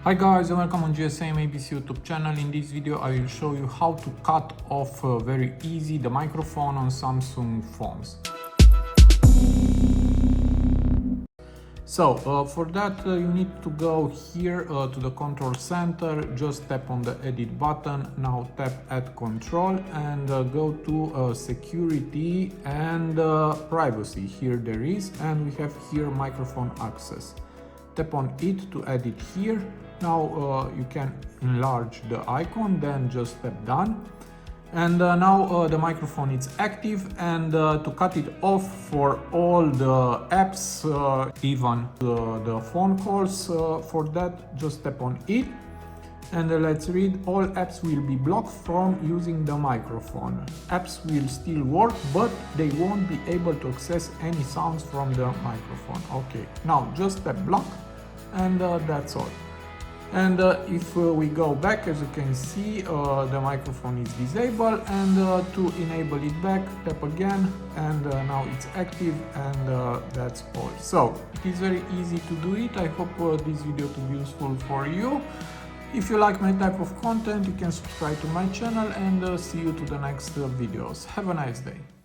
Hi guys and welcome on GSM-ABC YouTube channel. In this video I will show you how to cut off very easy the microphone on Samsung phones. So for that you need to go here to the control center, just tap on the edit button, now tap add control and go to security and privacy. Here there is, and we have here microphone access. Tap on it to add it here. Now you can enlarge the icon, then just tap done. And now the microphone is active, and to cut it off for all the apps, even the phone calls, for that just tap on it. And let's read, all apps will be blocked from using the microphone. Apps will still work, but they won't be able to access any sounds from the microphone. Okay, now just tap block, and that's all. And if we go back, as you can see, the microphone is disabled, and to enable it back, tap again, and now it's active, and that's all. So it is very easy to do it. I hope this video to be useful for you. If you like my type of content, you can subscribe to my channel, and see you to the next videos. Have a nice day.